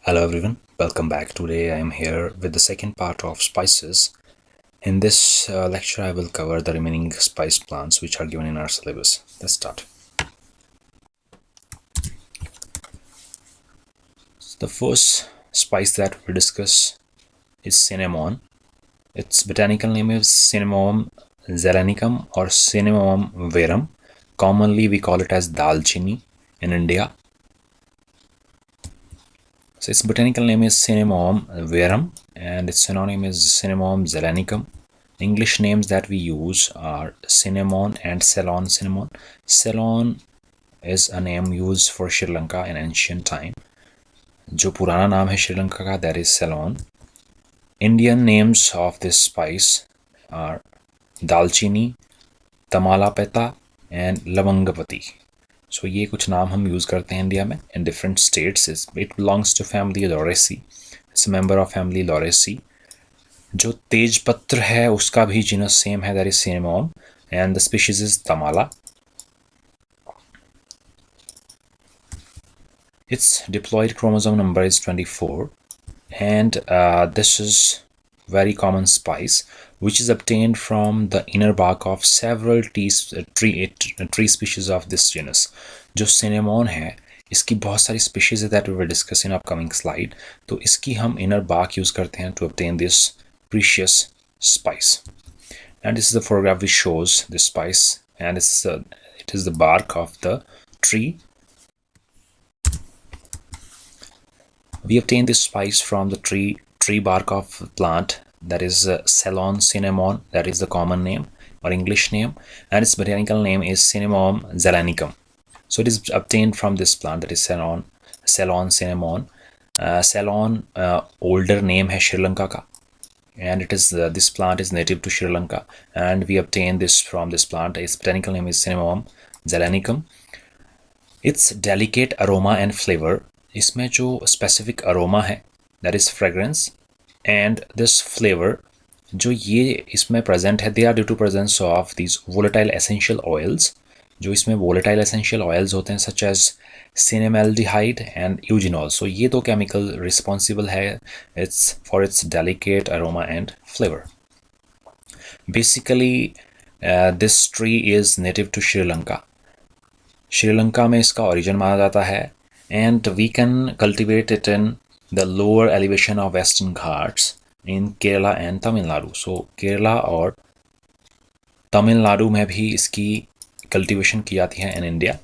Hello everyone, welcome back. Today I am here with the second part of spices. In this lecture I will cover the remaining spice plants which are given in our syllabus. Let's start. So the first spice that we'll discuss is cinnamon. Its botanical name is Cinnamomum zeylanicum or Cinnamomum verum. Commonly we call it as Dalchini in India. So its botanical name is Cinnamomum verum and its synonym is Cinnamomum zeylanicum. English names that we use are cinnamon and Ceylon cinnamon. Ceylon is a name used for Sri Lanka in ancient time. जो पुराना नाम है श्रीलंका का, that is Ceylon. Indian names of this spice are Dalchini, Tamalapaita and Lavangpatti. So ये कुछ नाम हम use करते हैं इंडिया में in different states. It belongs to family Lauraceae. It's a member of family Lauraceae. जो तेज पत्र है उसका भी genus same है, that is Cinnamomum, and the species is Tamala. Its diploid chromosome number is 24, and this is very common spice which is obtained from the inner bark of several tree species of this genus. जो cinnamon है इसकी बहुत सारी species है that we will discuss in upcoming slide. तो इसकी हम inner bark use करते हैं to obtain this precious spice. And this is the photograph which shows this spice, and it is the bark of the tree. We obtain this spice from the tree bark of plant, that is Ceylon cinnamon, that is the common name or English name, and its botanical name is Cinnamomum zeylanicum. So it is obtained from this plant, that is Ceylon cinnamon. Ceylon older name है Sri Lanka का, and it is this plant is native to Sri Lanka, and we obtain this from this plant. Its botanical name is Cinnamomum zeylanicum. Its delicate aroma and flavor, इसमें जो specific aroma है, that is fragrance, and this flavor जो ये इसमें present है, they are due to presence of these volatile essential oils. जो इसमें volatile essential oils होते हैं such as cinnamaldehyde and eugenol. So ये दो chemical responsible है for its delicate aroma and flavor. Basically this tree is native to Sri Lanka. Sri Lanka में इसका origin माना जाता है, and we can cultivate it in the lower elevation of Western Ghats in Kerala and Tamil Nadu. So Kerala और Tamil Nadu में भी इसकी cultivation की जाती है in India.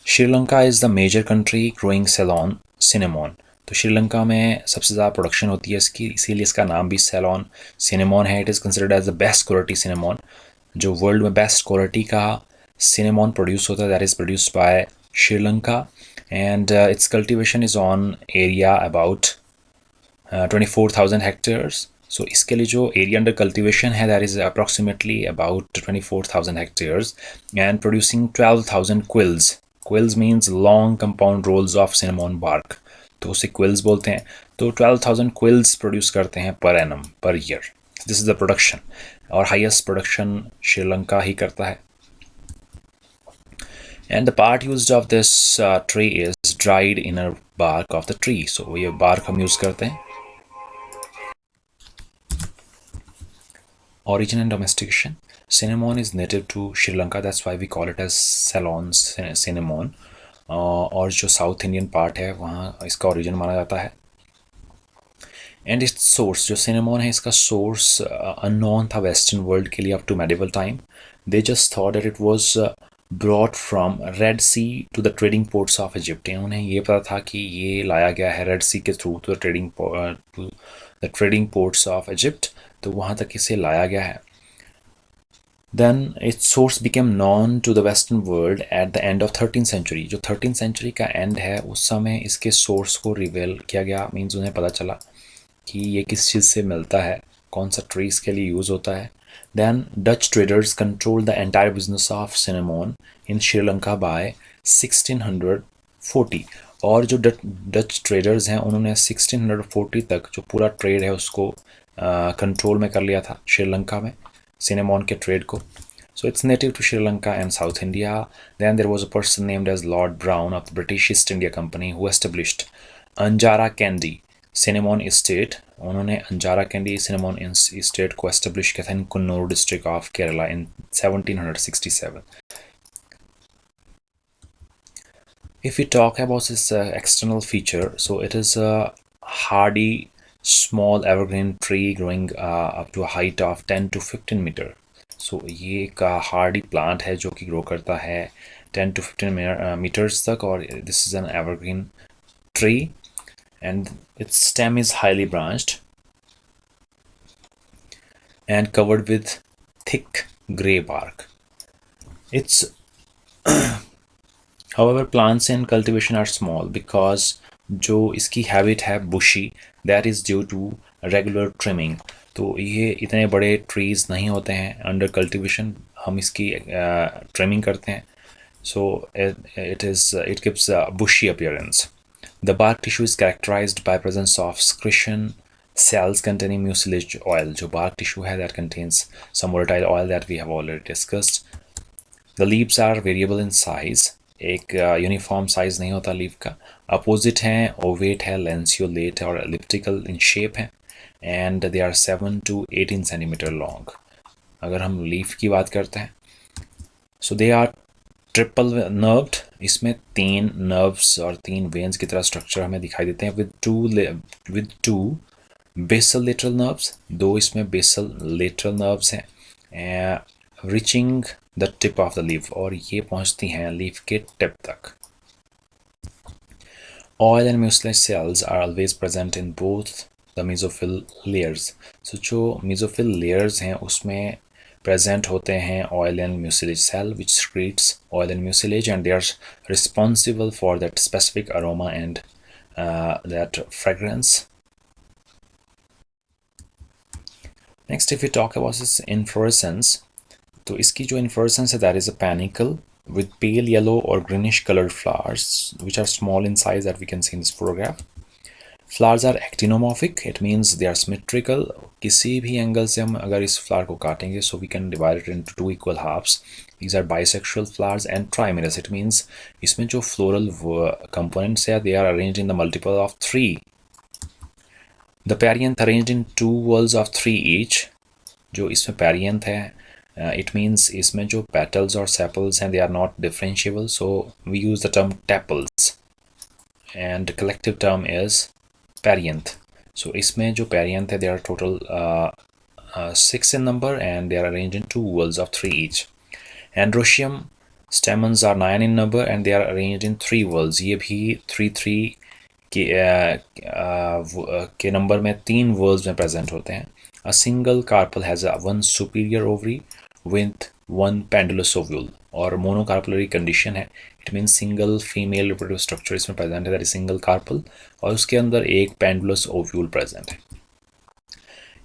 Sri Lanka is the major country growing Ceylon cinnamon. तो श्रीलंका में सबसे ज़्यादा प्रोडक्शन होती है इसकी, इसीलिए इसका नाम भी Ceylon cinnamon है. It is considered as the best quality cinnamon. जो वर्ल्ड में बेस्ट क्वालिटी का cinnamon प्रोड्यूस होता है, that is produced by Sri Lanka, and its cultivation is on area about 24,000 hectares. So इसके लिए जो area under cultivation है, that is approximately about 24,000 hectares, and producing 12,000 quills. Quills means long compound rolls of cinnamon bark, तो उसे quills बोलते हैं. तो 12,000 quills produce करते हैं per annum, per year. This is the production, और highest production श्रीलंका ही करता है. And the part used of this tree is dried inner bark of the tree. So ये bark हम use करते हैं. Origin and domestication. Cinnamon is native to Sri Lanka. That's why we call it as Ceylon cinnamon. और जो South Indian part है वहाँ इसका origin माना जाता है. And its source, जो cinnamon है इसका source unknown था Western world के लिए up to medieval time. They just thought that it was brought from Red Sea to the trading ports of Egypt. उन्हें ये पता था कि ये लाया गया है Red Sea के through to the trading ports of Egypt. तो वहाँ तक इसे लाया गया है. Then its source became known to the Western world at the end of 13th century. जो 13th century का end है उस समय इसके source को reveal किया गया. Means उन्हें पता चला कि ये किस चीज़ से मिलता है, कौन सा ट्री इसके लिए यूज़ होता है. Then Dutch traders controlled the entire business of cinnamon in Sri Lanka by 1640. और जो Dutch traders हैं उन्होंने 1640 तक जो पूरा ट्रेड है उसको कंट्रोल में कर लिया था श्रीलंका में, cinnamon के ट्रेड को. So it's native to Sri Lanka and South India. Then there was a person named as Lord Brown of the British East India Company who established Anjarakandy cinnamon estate, उन्होंने Anjarakandy cinnamon estate को establish किया था in Kannur district of Kerala in 1767. If we talk about this external feature, so it is a hardy small evergreen tree growing up to a height of 10 to 15 meter. So ये एक hardy plant है जो कि grow करता है 10 to 15 meters तक, और this is an evergreen tree and its stem is highly branched and covered with thick grey bark. It's however plants in cultivation are small because जो इसकी हैबिट है bushy, that is due to regular trimming. तो ये इतने बड़े trees नहीं होते हैं अंडर कल्टिवेशन, हम इसकी ट्रिमिंग करते हैं. सो it gives a bushy appearance. The bark tissue is characterized by presence of secretion cells containing mucilage oil. जो bark tissue है that contains some volatile oil that we have already discussed. The leaves are variable in size. एक uniform size नहीं होता leaf का. Opposite हैं, Ovett है, lanceolate और elliptical in shape है, and they are 7 to 18 centimetre long. अगर हम लीफ की बात करते हैं, सो दे आर ट्रिपल नर्व्ड. इसमें 3 नर्व्स और 3 वेन्स की तरह स्ट्रक्चर हमें दिखाई देते हैं with two basal lateral nerves. 2 इसमें बेसल लेटरल नर्व्स हैं reaching the tip of the leaf, और ये पहुंचती हैं लीफ के टिप तक. Oil and mucilage cells are always present in both the mesophyll layers. So जो mesophyll layers हैं उसमें present होते हैं oil and mucilage cell which secretes oil and mucilage, and they are responsible for that specific aroma and that fragrance. Next, if we talk about this inflorescence, तो इसकी जो inflorescence है that is a panicle with pale yellow or greenish colored flowers which are small in size that we can see in this photograph. Flowers are actinomorphic, it means they are symmetrical. किसी भी angle से हम अगर इस flower को काटेंगे, so we can divide it into 2 equal halves. These are bisexual flowers and trimerous, it means इसमें जो floral components है they are arranged in the multiple of 3. The perianth arranged in 2 whorls of 3 each. जो इसमें perianth है, it means इसमें जो petals और sepals हैं they are not differentiable, so we use the term tepals and the collective term is perianth. So इसमें जो perianth है they are total 6 in number and they are arranged in 2 whorls of 3 each. Androecium stamens are 9 in number and they are arranged in 3 whorls. ये भी 3 के number में 3 whorls में present होते हैं. A single carpel has one superior ovary with one pendulous ovule, और monocarpellary condition है, it means single female reproductive structure इसमें present है, that is single carpel, और उसके अंदर एक pendulous ovule present है.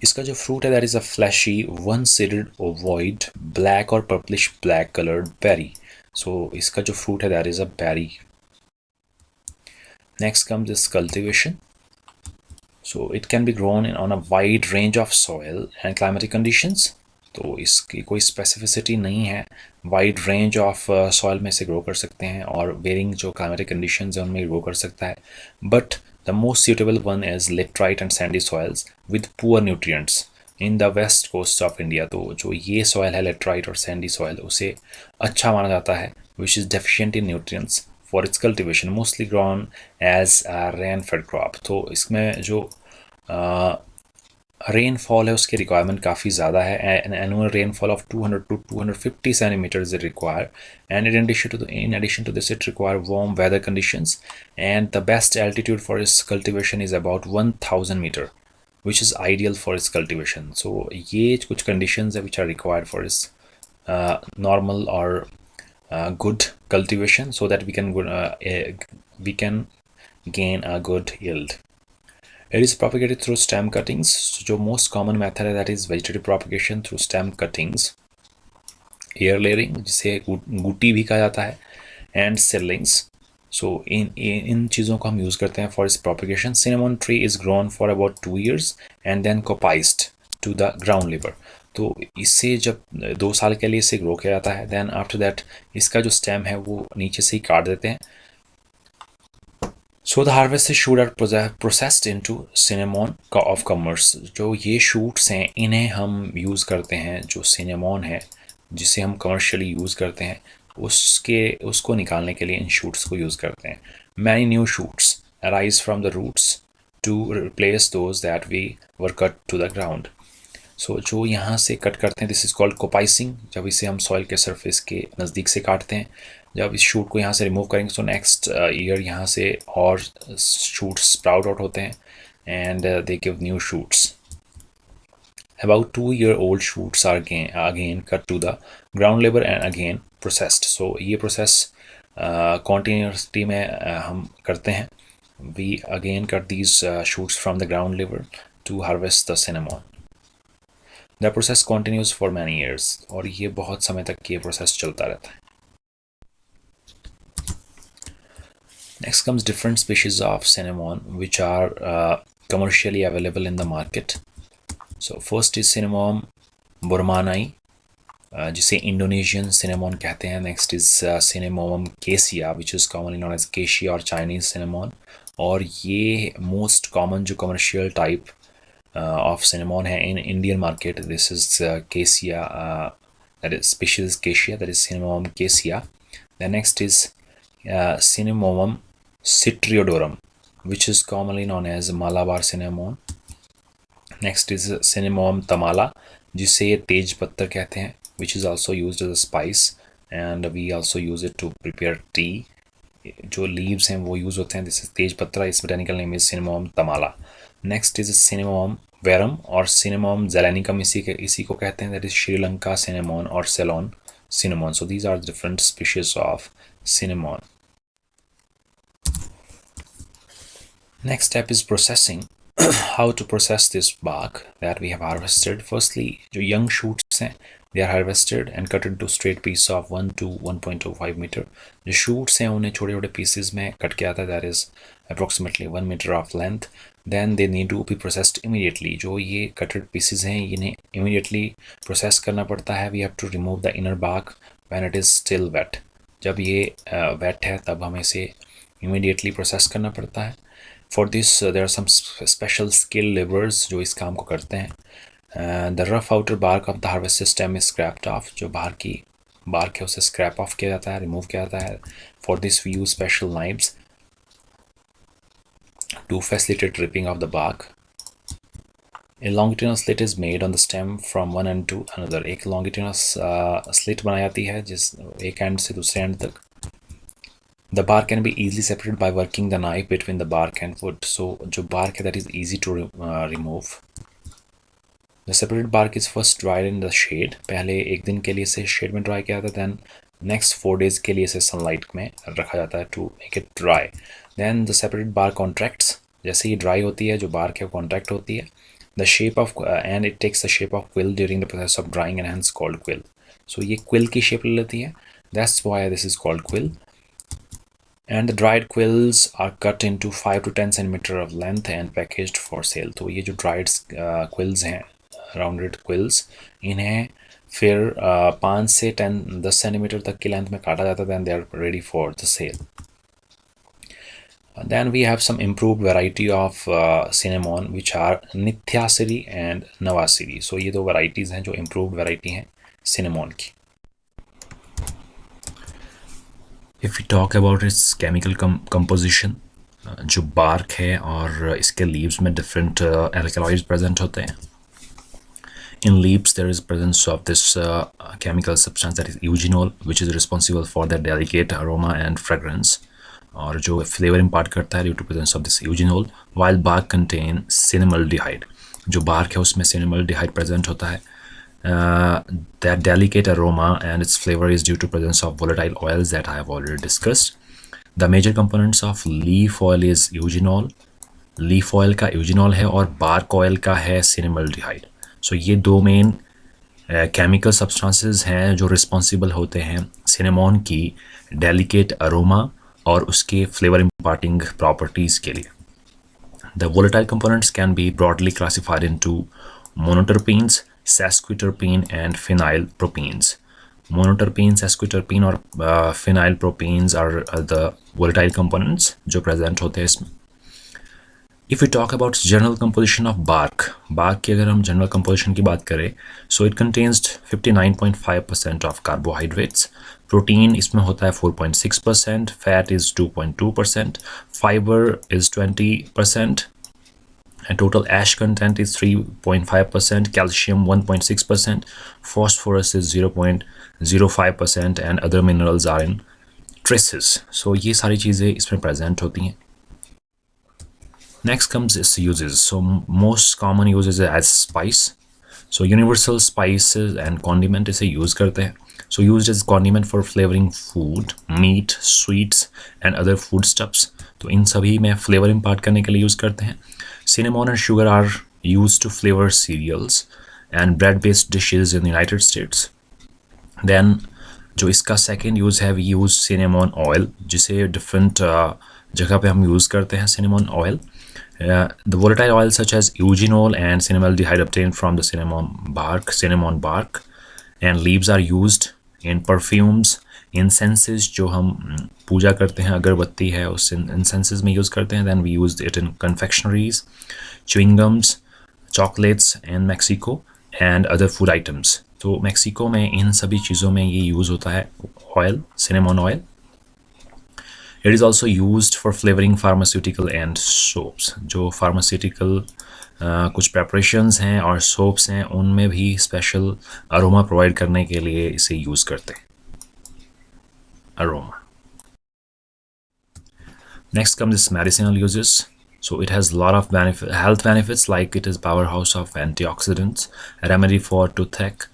इसका जो fruit है that is a fleshy one-seeded ovoid black or purplish black colored berry. So इसका जो fruit है that is a berry. Next comes this cultivation. So it can be grown on a wide range of soil and climatic conditions. तो इसकी कोई specificity नहीं है, wide range of soil में से ग्रो कर सकते हैं और वेरिंग जो क्लाइमेटिक कंडीशंस हैं उनमें ग्रो कर सकता है. But the most suitable one is laterite and sandy soils with poor nutrients in the west coast of India. तो जो ये सॉइल है लेटराइट और सैंडी सॉइल, उसे अच्छा माना जाता है which is deficient in nutrients for its cultivation, mostly grown as rain fed crop. तो इसमें जो रेनफॉल है उसकी रिक्वायरमेंट काफ़ी ज़्यादा है. An annual rainfall of 200 to 250 centimeters is required, and in addition to this it require warm weather conditions, and the best altitude for its cultivation is about 1000 meter, which is ideal for its cultivation. So ये कुछ conditions है which are required for its normal or good cultivation, so that we can gain a good yield. It is propagated through stem cuttings. So जो most common method है that is vegetative propagation through stem cuttings, air layering जिसे गुटी भी कहा जाता है, and seedlings. So इन चीज़ों को हम यूज़ करते हैं for its propagation. Cinnamon tree is grown for about 2 years and then coppiced to the ground level. तो इससे जब 2 साल के लिए इसे ग्रो किया जाता है, then after that इसका जो स्टेम है वो नीचे से ही काट देते हैं. So the harvested shoot are processed into cinnamon of commerce. जो ये शूट्स हैं इन्हें हम यूज़ करते हैं, जो सिनेमॉन है जिसे हम कमर्शियली यूज़ करते हैं उसको निकालने के लिए इन शूट्स को यूज़ करते हैं। Many new shoots arise from the roots to replace those that we were cut to the ground. So जो यहाँ से कट करते हैं दिस इज़ कॉल्ड कोपाइसिंग। जब इसे हम सॉइल के सरफेस के नज़दीक से काटते हैं, जब इस शूट को यहाँ से रिमूव करेंगे तो नेक्स्ट ईयर यहाँ से और शूट्स स्प्राउट आउट होते हैं and they give new shoots. About 2-year-old shoots are again cut to the ground level and again processed. So ये process continuously में हम करते हैं. We again cut these shoots from the ground level to harvest the cinnamon. The process continues for many years. और ये बहुत समय तक ये process चलता रहता है. Next comes different species of cinnamon which are commercially available in the market. So first is Cinnamomum burmannii, जिसे Indonesian cinnamon कहते हैं. Next is Cinnamomum cassia, which is commonly known as cassia or Chinese cinnamon. और ये most common जो commercial type of cinnamon है in Indian market. This is cassia, that is species cassia, that is Cinnamomum cassia. The next is Cinnamomum citriodorum, which is commonly known as Malabar cinnamon. Next is Cinnamomum tamala, जिसे तेज पत्तर कहते हैं, which is also used as a spice and we also use it to prepare tea. जो leaves हैं वो use होते हैं. This is तेज पत्रा. Its botanical name is Cinnamomum tamala. Next is Cinnamomum verum और Cinnamomum zeylanicum, इसी को कहते हैं. That is Sri Lanka cinnamon or Ceylon cinnamon. So these are different species of cinnamon. Next step is processing. How to process this bark that we have harvested. Firstly, जो young shoots हैं they are harvested and cut into straight piece of 1 to 1.25 meter. जो shoots हैं उन्हें छोटे छोटे pieces में cut किया था, that is approximately 1 meter of length. Then they need to be processed immediately. जो ये cutted pieces हैं इन्हें immediately process करना पड़ता है. We have to remove the inner bark when it is still wet. जब ये wet है तब हमें इसे immediately process करना पड़ता है. For this there are some special skilled laborers जो इस काम को करते हैं. The rough outer bark of the harvested stem is scraped off. जो बाहर की bark है उसे scrap off किया जाता है, remove किया जाता है. For this we use special knives to facilitate ripping of the bark. A longitudinal slit is made on the stem from one end to another. एक longitudinal slit बनाई जाती है जिस एक end से दूसरे end तक. The bark can be easily separated by working the knife between the bark and wood. So जो bark है that is easy to remove. The separated bark is first dried in the shade. पहले एक दिन के लिए इसे shade में dry किया जाता है. Then next 4 days के लिए इसे sunlight में रखा जाता है to make it dry. Then the separated bark contracts. जैसे ही dry होती है जो bark है वो contract होती है. The shape of and it takes the shape of quill during the process of drying and hence called quill. So ये quill की shape ले लेती है. That's why this is called quill. And the dried quills are cut into 5 to 10 centimeter of length and packaged for sale. तो ये जो dried quills हैं, rounded quills, इन्हें फिर 5 से 10 सेंटीमीटर तक की लेंथ में काटा जाता है. Then they are ready for the sale. Then we have some improved variety of cinnamon which are Nithyasiri and Navasiri. So ये दो varieties हैं जो improved variety हैं cinnamon की. If we talk about its chemical composition, जो bark है और इसके leaves में different alkaloids present होते हैं. In leaves there is presence of this chemical substance that is eugenol, which is responsible for the delicate aroma and fragrance, और जो flavor impart करता है due to presence of this eugenol. While bark contain cinnamaldehyde, जो bark है उसमें cinnamaldehyde present होता है. That delicate aroma and its flavor is due to presence of volatile oils that I have already discussed. The major components of leaf oil is eugenol. Leaf oil का eugenol है और bark oil का है cinnamaldehyde. So ये दो main chemical substances हैं जो responsible होते हैं cinnamon की delicate aroma और उसके flavor imparting properties के लिए. The volatile components can be broadly classified into monoterpenes, sesquiterpene and phenylpropenes. Monoterpene, sesquiterpene और phenyl propenes are the volatile components जो प्रेजेंट होते हैं इसमें. If we talk about general composition of bark की अगर हम general composition की बात करें, so it contains 59.5% of carbohydrates. Protein इसमें होता है 4.6%, fat is 2.2%, fiber is 20%, and total ash content is 3.5%, calcium 1.6%, phosphorus is 0.05%, and other minerals are in traces. So ये सारी चीज़ें इसमें present होती हैं. Next comes its uses. So most common uses as spice. So universal spices and condiment इसे use करते हैं. So used as condiment for flavoring food, meat, sweets and other foodstuffs. तो इन सभी में flavor impart करने के लिए use करते हैं. Cinnamon and sugar are used to flavor cereals and bread-based dishes in the United States. Then जो इसका second use है, we use cinnamon oil, जिसे different जगह पे हम use करते हैं cinnamon oil. The volatile oils such as eugenol and cinnamaldehyde obtained from the cinnamon bark and leaves are used in perfumes, incenses जो हम पूजा करते हैं, अगरबत्ती है उस incenses में use करते हैं. Then we used it in confectionaries, chewing gums, chocolates in Mexico and other food items. तो मेक्सिको में इन सभी चीज़ों में ये यूज़ होता है oil, cinnamon oil. It is also used for flavoring pharmaceutical and soaps. जो pharmaceutical कुछ preparations हैं और soaps हैं, उनमें भी special aroma provide करने के लिए इसे use करते हैं. Aroma. Next comes its medicinal uses. So it has a lot of health benefits, like it is powerhouse of antioxidants, a remedy for toothache.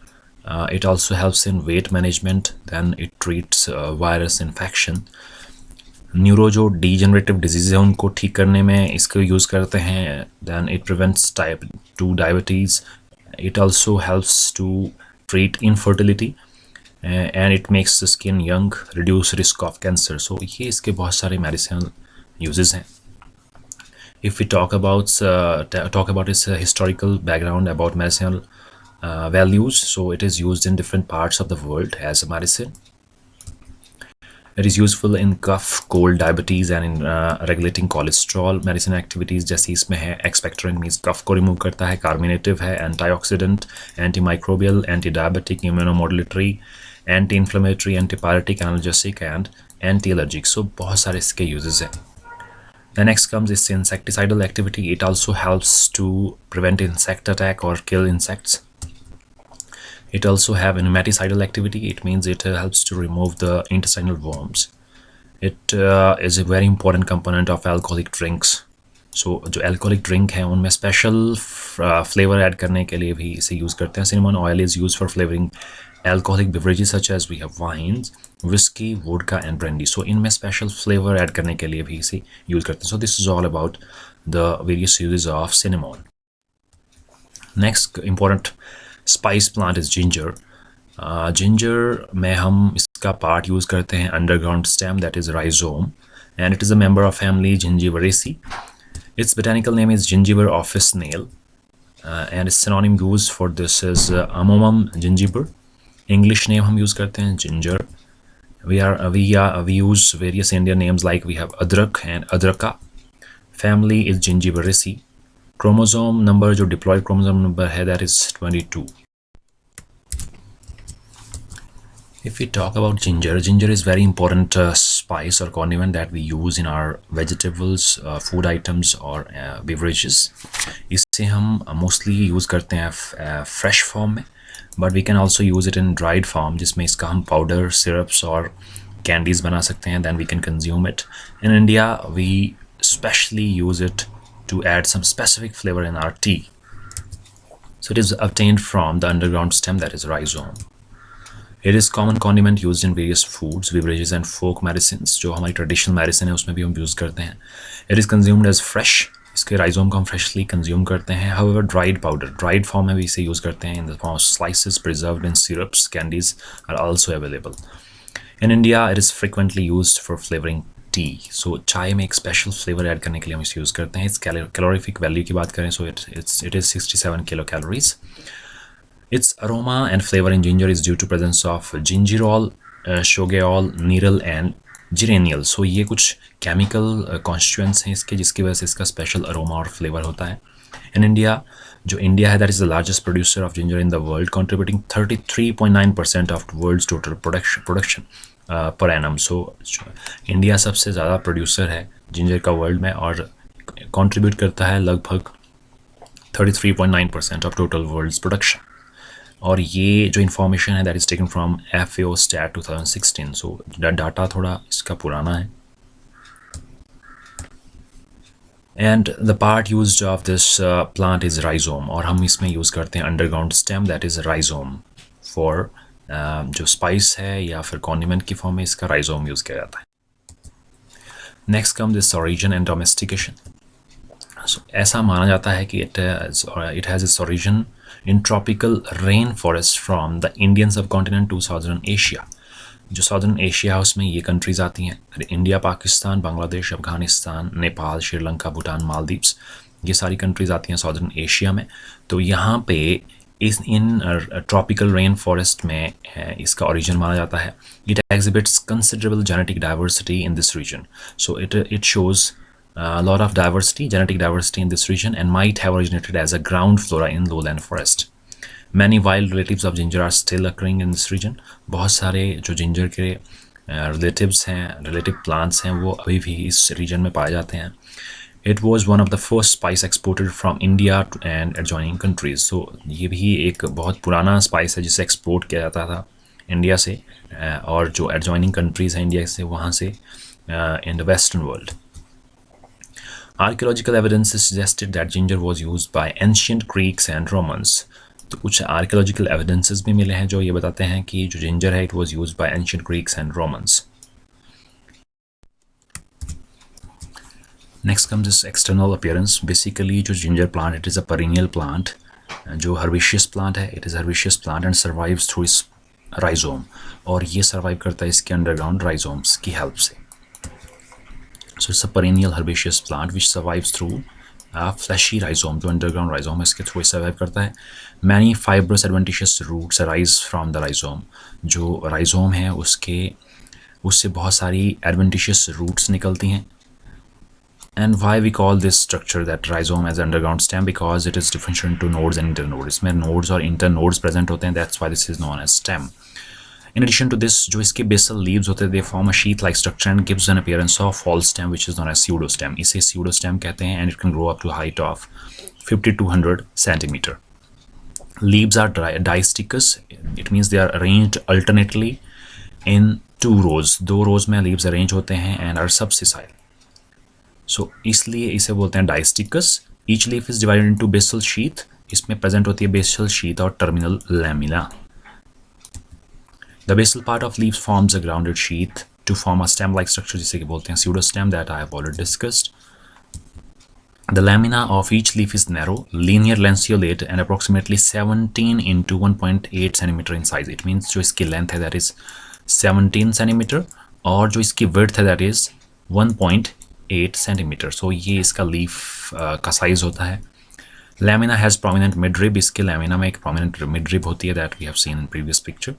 It also helps in weight management. Then it treats virus infection. Neuro जो degenerative disease है उनको ठीक करने में इसको use करते हैं. Then it prevents type 2 diabetes. It also helps to treat infertility and it makes the skin young, reduce risk of cancer. So ये इसके बहुत सारे मेडिसिनल यूजेस हैं. If we talk about its historical background about medicinal values, so it is used in different parts of the world as a medicine. It is useful in cough, cold, diabetes and in regulating cholesterol. Medicine activities जैसे इसमें है expectorant means cough को remove करता है, carminative है, antioxidant, antimicrobial, antidiabetic, immunomodulatory, anti-inflammatory, antipyretic, analgesic and anti-allergic. So बहुत सारे इसके uses हैं. The next comes is insecticidal activity. It also helps to prevent insect attack or kill insects. It also have a nematicidal activity. It means it helps to remove the intestinal worms. It is a very important component of alcoholic drinks. So जो alcoholic drink है उनमें special flavor add करने के लिए भी इसे use करते हैं. Cinnamon oil is used for flavoring alcoholic beverages such as we have wines, whiskey, vodka and brandy. So इनमें special flavor add करने के लिए भी इसे use करते हैं. So this is all about the various uses of cinnamon. Next important spice plant is ginger. Ginger में हम इसका पार्ट यूज़ करते हैं underground stem, that is rhizome, and it is a member of family Zingiberaceae. Its botanical name is Zingiber officinale, and its synonym used for this is Amomum gingiber. English name हम use करते हैं ginger. We use various Indian names like we have Adrak and Adraka. Family is Zingiberaceae. Chromosome number जो diploid chromosome number है that is 22. If we talk about ginger is very important spice or condiment that we use in our vegetables, food items or beverages. इसे हम mostly use करते हैं fresh form में, but we can also use it in dried form जिसमें इसका हम powder, syrups और candies बना सकते हैं. Then we can consume it. In India we specially use it to add some specific flavor in our tea. So it is obtained from the underground stem that is rhizome. It is common condiment used in various foods, beverages and folk medicines. जो हमारी traditional medicine है उसमें भी हम use करते हैं. It is consumed as fresh. इसके rhizome को हम freshly consume करते हैं. However, dried powder, dried form में भी इसे use करते हैं. In the form of slices, preserved in syrups, candies are also available. In India, it is frequently used for flavoring tea. So चाय में एक special flavor add करने के लिए हम इसे use करते हैं. इस calorific value की बात करें so it is 67 kilocalories. Its aroma and flavor in ginger is due to presence of gingerol, shogaol, nerol and geraniol. So ये कुछ chemical constituents हैं इसके, जिसकी वजह से इसका special aroma और flavor होता है. In India, जो इंडिया है, that is the largest producer of ginger in the world, contributing 33.9% of the world's total production per annum. So India सबसे ज़्यादा प्रोड्यूसर है जिंजर का वर्ल्ड में और कंट्रीब्यूट करता है लगभग 33.9% ऑफ टोटल वर्ल्ड्स प्रोडक्शन. और ये जो इन्फॉर्मेशन है that is taken from FAO stat 2016. So data थोड़ा इसका पुराना है. And the part used of this plant is rhizome, और हम इसमें यूज़ करते हैं underground stem that is rhizome for जो स्पाइस है या फिर कॉन्डिमेंट की फॉर्म में इसका राइजोम यूज़ किया जाता है. Next come this origin and domestication. ऐसा माना जाता है कि it has its origin in tropical rain forest from the Indian सब कॉन्टिनेंट टू साउदर्न एशिया. जो साउदर्न एशिया है उसमें ये कंट्रीज़ आती हैं, इंडिया, पाकिस्तान, बांग्लादेश, अफगानिस्तान, नेपाल, श्रीलंका, भूटान, मालदीव्स, ये सारी कंट्रीज़ आती हैं साउदर्न एशिया में. तो यहाँ पे इन ट्रॉपिकल रेन फॉरेस्ट में इसका ओरिजिन माना जाता है. It exhibits considerable genetic diversity in this region. So it shows a lot of diversity, genetic diversity in this region, and might have originated as a ground flora in lowland forest. Many wild relatives of ginger are still occurring in this region. बहुत सारे जो ginger के relatives हैं, relative plants हैं, वो अभी भी इस region में पाए जाते हैं. It was one of the first spice exported from India and adjoining countries. So ये भी एक बहुत पुराना spice है जिसे export किया जाता था इंडिया से और जो adjoining countries हैं इंडिया से, वहाँ से in the western world. Archaeological evidence suggested that ginger was used by ancient Greeks and Romans. तो कुछ archaeological evidences भी मिले हैं जो ये बताते हैं कि जो ginger है it was used by ancient Greeks and Romans. Next comes this external appearance. Basically जो ginger plant, it is a perennial plant, जो herbaceous plant है, it is a herbaceous plant and survives through its rhizome. और ये survive करता है इसके underground rhizomes की help से. So it's a perennial herbaceous plant which survives through a fleshy rhizome. जो underground rhizome है इसके through survive करता है. Many fibrous adventitious roots arise from the rhizome. जो rhizome है उससे बहुत सारी adventitious roots निकलती हैं. And why we call this structure that rhizome as underground stem? Because it is differentiated into nodes and internodes. इसमें nodes और internodes present होते हैं. That's why this is known as stem. In addition to this, जो इसके basal leaves होते हैं, they form a sheath-like structure and gives an appearance of false stem, which is known as pseudostem. इसे pseudostem कहते हैं, and it can grow up to a height of 50 to 100 centimeter. Leaves are distichous. It means they are arranged alternately in 2 rows. 2 rows में leaves arrange होते हैं and are subsessile. So इसलिए इसे बोलते हैं distichous. Each leaf is divided into basal sheath. इसमें present होती है basal sheath और terminal lamina. The basal part of leaves forms a grounded sheath to form a stem-like structure जिसे कि बोलते हैं pseudostem that I have already discussed. The lamina of each leaf is narrow, linear lanceolate and approximately 17 into 1.8 centimeter in size. It means जो इसकी length है that is 17 centimeter और जो इसकी width है that is 1.8 centimeter. So ये इसका leaf का size होता है. Lamina has prominent midrib. इसके lamina में एक prominent midrib होती है that we have seen in previous picture.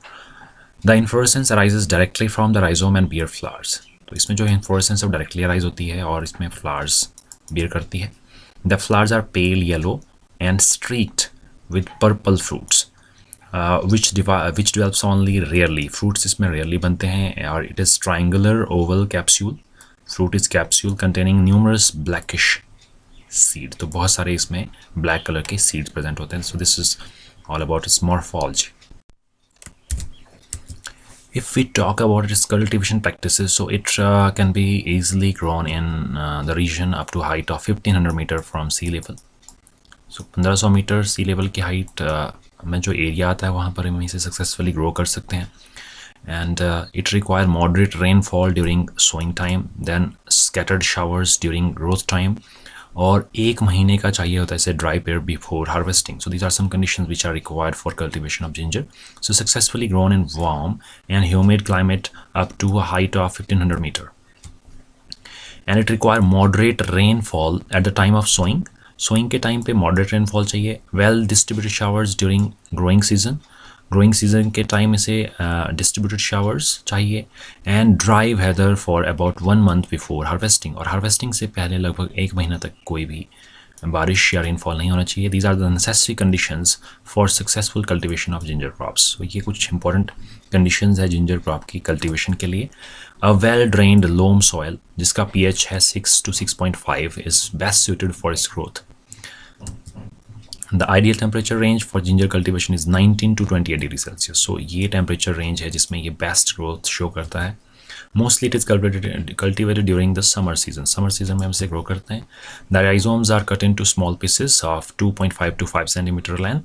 The inflorescence arises directly from the rhizome and bear flowers. तो इसमें जो inflorescence है वो directly arise होती है और इसमें flowers bear करती है. The flowers are pale yellow and streaked with purple fruits, which develops only rarely. Fruits इसमें rarely बनते हैं और it is triangular oval capsule. Fruit is capsule containing numerous blackish seed. तो बहुत सारे इसमें black color के seeds present होते हैं. So this is all about its morphology. If we talk about its cultivation practices, so it can be easily grown in the region up to a height of 1500 meter from sea level. So 1500 metre sea level की height में जो area आता है वहाँ पर हम इसे successfully grow कर सकते हैं. And it require moderate rainfall during sowing time, then scattered showers during growth time, और 1 महीने का चाहिए होता है इसे dry period before harvesting. So these are some conditions which are required for cultivation of ginger. So successfully grown in warm and humid climate up to a height of 1500 meter. And it require moderate rainfall at the time of sowing sowing के time पे moderate rainfall चाहिए, well distributed showers during growing season के time इसे distributed showers चाहिए, and dry weather for about 1 month before harvesting, और harvesting से पहले लगभग 1 महीना तक कोई भी बारिश या रेनफॉल नहीं होना चाहिए. These are the necessary conditions for successful cultivation of ginger crops. तो ये कुछ इंपॉर्टेंट कंडीशंस है जिंजर क्रॉप की कल्टिवेशन के लिए. A well drained loam soil जिसका pH है 6 to 6.5 is best suited for its growth. The ideal temperature range for ginger cultivation is 19 to 28 degree Celsius. So ये टेम्परेचर रेंज है जिसमें ये बेस्ट ग्रोथ शो करता है. Mostly it is cultivated during the summer season. Summer season में हम इसे grow करते हैं. The rhizomes are cut in to small pieces of 2.5 to 5 centimetre length.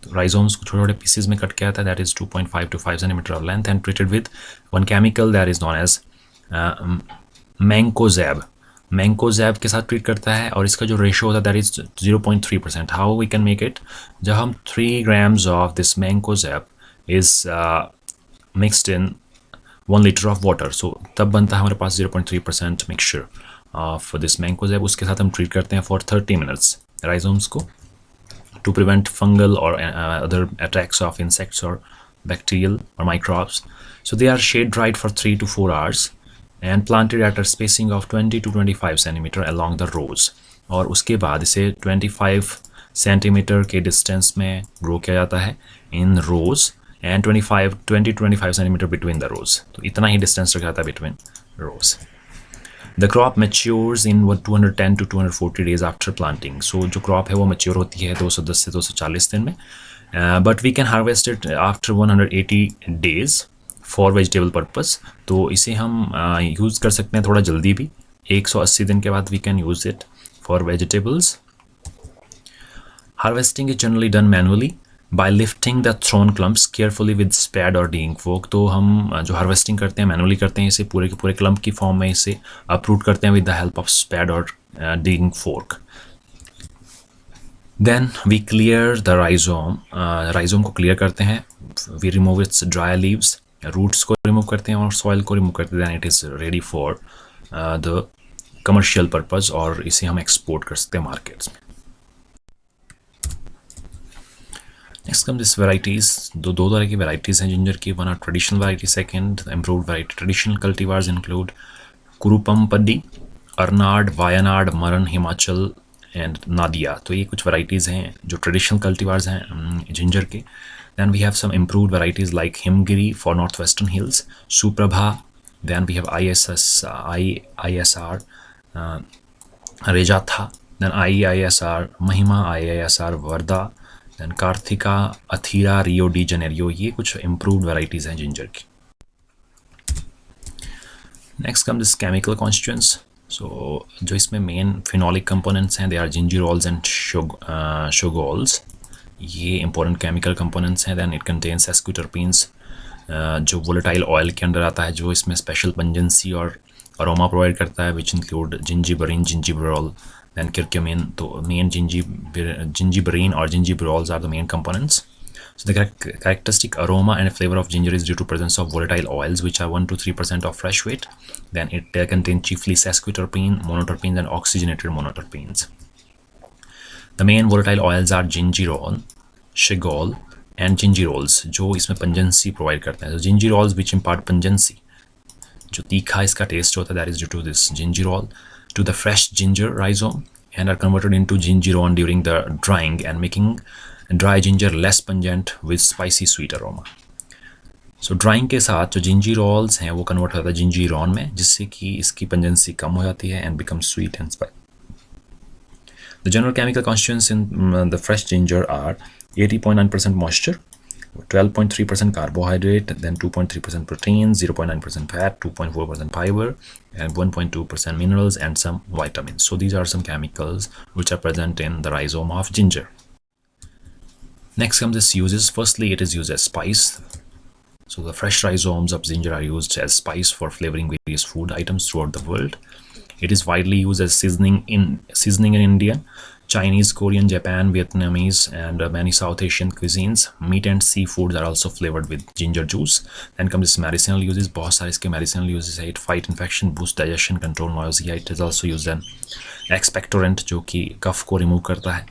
तो राइजोम्स को छोटे छोटे पीसेज में कट किया जाता है, that is 2.5 to 5 centimetre of length, and treated with one chemical that is known as mancozeb. Mancozeb के साथ ट्रीट करता है, और इसका जो रेशो होता है that is 0.3%. How we can make it, जब हम 3 grams of this mancozeb is mixed in 1 liter of water, so तब बनता है हमारे पास 0.3% मिक्सचर ऑफ दिस मैंकोजैब. उसके साथ हम ट्रीट करते हैं फॉर 30 minutes राइजोम्स को, टू प्रिवेंट फंगल और अदर अटैक्स ऑफ इंसेक्ट्स और बैक्टीरियल और microbes. So they are shade dried for 3 to 4 hours and planted at a spacing of 20 to 25 centimeter along the rows. और उसके बाद इसे 25 centimetre के distance में ग्रो किया जाता है in rows, and 20 to 25 centimetre between the rows. तो इतना ही डिस्टेंस रखा जाता है between rows. The crop matures in 210 to 240 days after planting. So जो क्रॉप है वो मैच्योर होती है 210 से 240 दिन में, but we can harvest it after 180 days for vegetable purpose. तो इसे हम यूज़ कर सकते हैं थोड़ा जल्दी भी, 180 दिन के बाद we can use it for vegetables. Harvesting is generally done manually by lifting the thrown clumps carefully with spade और डिगिंग फोर्क. तो हम जो हार्वेस्टिंग करते हैं मैनुअली करते हैं, इसे पूरे के पूरे क्लम्प की फॉर्म में इसे अपरूट करते हैं with the help of spade और digging fork. Then we clear the rhizome को क्लियर करते हैं. We remove its dry leaves, roots को रिमूव करते हैं और सॉइल को रिमूव करते हैं. Then it is ready for the commercial purpose, और इसे हम एक्सपोर्ट कर सकते हैं मार्केट्स में. Next come this varieties. दो तरह की वेराइटीज़ हैं जिंजर की. One are traditional variety, second improved variety. Traditional cultivars include Kuruppampady, Ernad, Wayanad, Maran, Himachal and Nadia. तो ये कुछ वेराइटीज़ हैं जो ट्रेडिशनल कल्टीवार्स हैं जिंजर के. Then we have some improved varieties like Himgiri for northwestern hills, Suprabha. Then we have ISR, Rejatha. Then IISR, Mahima, IISR, Varda. Then Karthika, Athira, Rio de Janeiro. ये कुछ improved varieties हैं ginger की. Next comes this chemical constituents. So जो इसमें main phenolic components हैं, they are gingerols and shogols. ये important chemical components हैं. Then it contains sesquiterpenes, जो वोलेटाइल ऑयल के अंदर आता है, जो इसमें स्पेशल पंजेंसी और अरोमा प्रोवाइड करता है, which include zingiberene, zingiberol, then curcumin. तो मेन जिंजीबरिन और zingiberols are the main components. So the characteristic aroma and flavor of ginger is due to presence of volatile oils, which are 1 to 3% of fresh weight. Then it contains chiefly sesquiterpene, monoterpenes, and oxygenated monoterpenes. The main volatile oils are gingerol, shigol, and gingerols, जो इसमें pungency provide करते हैं. So gingerols which impart pungency, जो तीखा इसका test होता है, that is due to this gingerol, to the fresh ginger rhizome, and are converted into gingeron during the drying and making dry ginger less pungent with spicy sweet aroma. So drying के साथ जो gingerols हैं वो convert होता है gingeron में, जिससे कि इसकी पंजेंसी कम हो जाती है and becomes sweet and spicy. The general chemical constituents in the fresh ginger are 80.9% moisture, 12.3% carbohydrate, then 2.3% protein, 0.9% fat, 2.4% fiber, and 1.2% minerals and some vitamins. So these are some chemicals which are present in the rhizome of ginger. Next comes its uses. Firstly, it is used as spice. So the fresh rhizomes of ginger are used as spice for flavoring various food items throughout the world. It is widely used as seasoning in Indian, Chinese, Korean, Japan, Vietnamese, and many South Asian cuisines. Meat and seafoods are also flavored with ginger juice. Then comes its medicinal uses. बहुत सारे इसके medicinal uses है. It fight infection, boost digestion, control nausea. It is also used as expectorant जो कि कफ को remove करता है.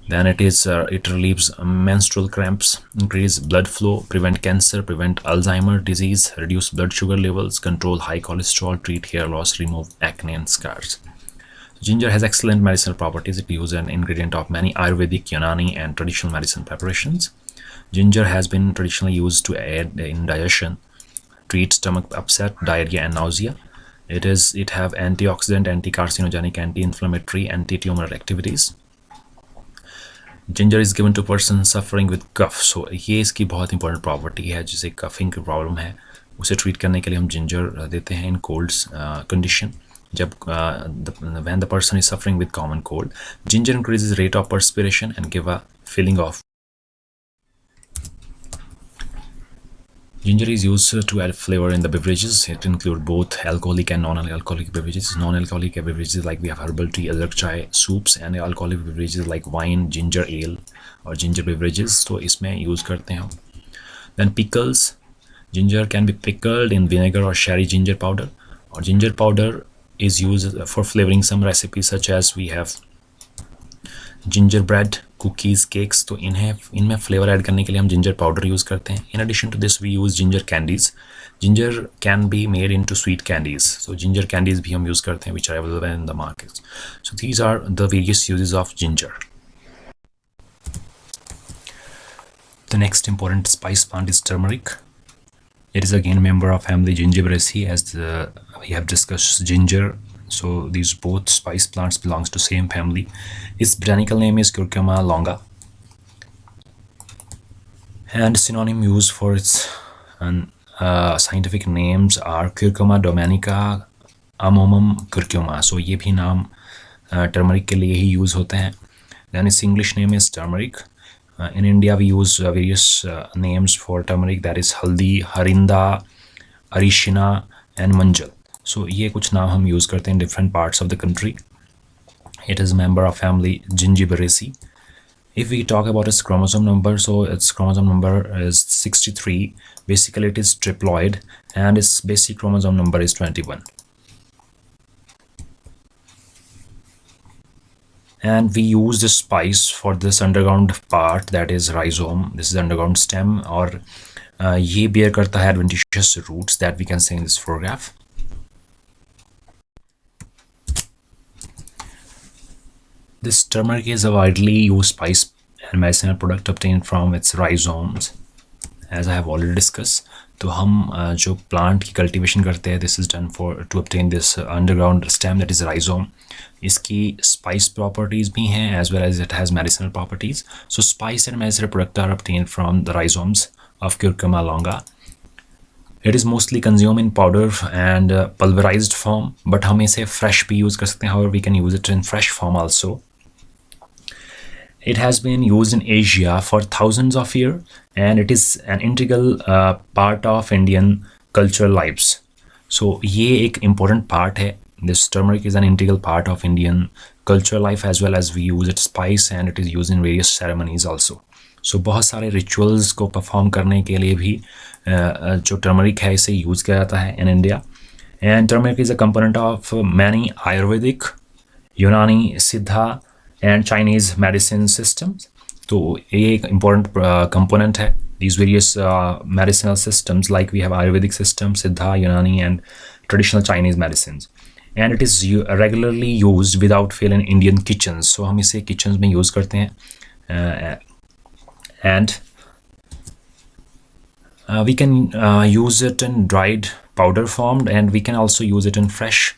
Then it relieves menstrual cramps, increase blood flow, prevent cancer, prevent Alzheimer disease, reduce blood sugar levels, control high cholesterol, treat hair loss, remove acne and scars. Ginger has excellent medicinal properties. It is used as an ingredient of many Ayurvedic, Unani, and traditional medicine preparations. Ginger has been traditionally used to aid in digestion, treat stomach upset, diarrhea, and nausea. It have antioxidant, anti-carcinogenic, anti-inflammatory, anti-tumoral activities. Ginger is given to person suffering with cough. So ये इसकी बहुत important property है. जिसे coughing की problem है उसे treat करने के लिए हम जिंजर देते हैं इन कोल्ड्स कंडीशन. जब when the person is suffering with common cold, ginger increases rate of perspiration and give a feeling of. Ginger is used to add flavor in the beverages. It includes both alcoholic and non-alcoholic beverages. Non-alcoholic beverages like we have herbal tea, Adrak chai, soups, and alcoholic beverages like wine, ginger ale, or ginger beverages. तो इसमें use करते हैं हम. Then pickles. Ginger can be pickled in vinegar or sherry ginger powder. Or ginger powder is used for flavoring some recipes such as we have gingerbread, cookies, cakes. तो इनमें flavour add करने के लिए हम ginger powder use करते हैं. In addition to this, we use ginger candies. Ginger can be made into sweet candies. So ginger candies भी हम यूज़ करते हैं which are available in the markets. So these are the various uses of ginger. The next important spice plant is turmeric. It is again a member of family Zingiberaceae as we have discussed ginger. So these both spice plants belongs to same family. Its botanical name is Curcuma longa. And synonym used for its scientific names are Curcuma domenica, Amomum, Curcuma. So ये भी नाम turmeric के लिए ही use होते हैं. Then its English name is turmeric. In India, we use various names for turmeric, that is Haldi, Haridra, Arishina, and Manjal. So ये कुछ नाम हम use करते हैं in different parts of the country. It is a member of family Zingiberaceae. If we talk about its chromosome number, so its chromosome number is 63. Basically, it is triploid, and its basic chromosome number is 21. And we use this spice for this underground part, that is rhizome. This is underground stem, और ये bear करता है adventitious roots that we can see in this photograph. This turmeric is a widely used spice and medicinal product obtained from its rhizomes, as I have already discussed. तो हम जो plant की cultivation करते हैं, this is done to obtain this underground stem, that is rhizome. इसकी spice properties भी हैं as well as it has medicinal properties. So spice and medicinal product are obtained from the rhizomes of Curcuma longa. It is mostly consumed in powder and pulverized form, but हम इसे fresh भी use कर सकते हैं. However, we can use it in fresh form also. It has been used in Asia for thousands of years, and it is an integral part of Indian cultural lives. So ये एक important part है. This turmeric is an integral part of Indian cultural life as well as we use its spice, and it is used in various ceremonies also. So बहुत सारे rituals को perform करने के लिए भी जो turmeric है इसे use किया जाता है in India. And turmeric is a component of many Ayurvedic, Unani, Siddha, and Chinese medicine systems. तो ये एक important component है. These various medicinal systems, like we have Ayurvedic system, Siddha, Unani, and traditional Chinese medicines. And it is regularly used without fail in Indian kitchens. So हम इसे kitchens में use करते हैं. And we can use it in dried powder form, and we can also use it in fresh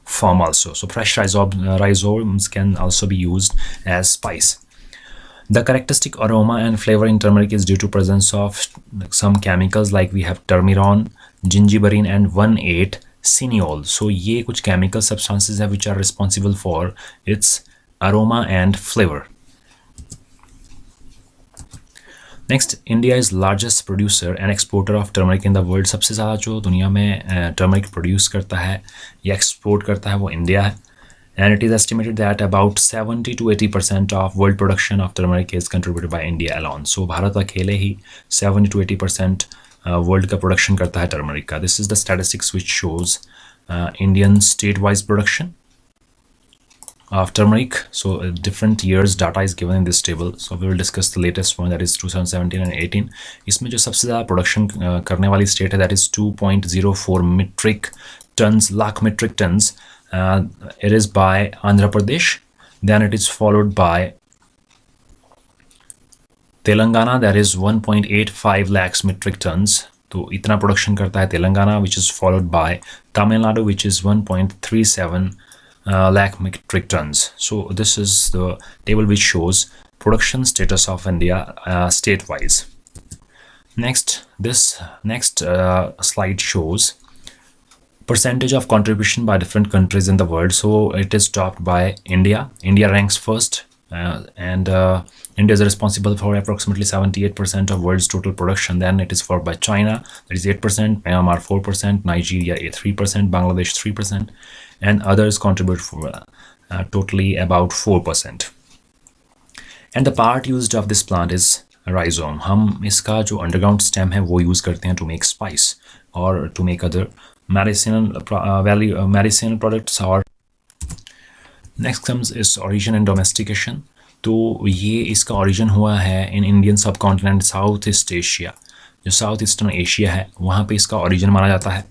form also. So fresh rhizomes can also be used as spice. The characteristic aroma and flavor in turmeric is due to presence of some chemicals like we have termiron, gingiberine, and 1,8-cineol. So ये कुछ chemical substances हैं which are responsible for its aroma and flavor. Next, India is largest producer and exporter of turmeric in the world. सबसे ज़्यादा जो दुनिया में turmeric produce करता है या export करता है वो India है. and it is estimated that about 70 to 80% of world production of turmeric is contributed by India alone. So Bharat अकेले ही 70 to 80% वर्ल्ड का प्रोडक्शन करता है टर्मरिक का. This is the statistics which shows Indian state-wise production of turmeric. So different years data is given in this table. So we will discuss the latest one, that is 2017 and 18. इसमें जो सबसे ज़्यादा production करने वाली state है, that is 2.04 metric tons, lakh metric tons. It is by Andhra Pradesh. Then it is followed by Telangana, that is 1.85 lakhs metric tons. तो इतना production करता है Telangana, which is followed by Tamil Nadu, which is 1.37 lakh metric tons. So this is the table which shows production status of India state-wise. This next slide shows percentage of contribution by different countries in the world. So it is topped by India. India ranks first, and India is responsible for approximately 78% of world's total production. Then it is followed by China, that is 8%, Myanmar 4%, Nigeria 3%, Bangladesh 3%, and others contribute for totally about 4%. And the part used of this plant is rhizome. हम इसका जो underground stem है वो use करते हैं to make spice or to make other medicinal products. Or next comes is origin and domestication. तो ये इसका origin हुआ है in Indian subcontinent, South East Asia. जो South Eastern Asia है वहाँ पे इसका origin माना जाता है.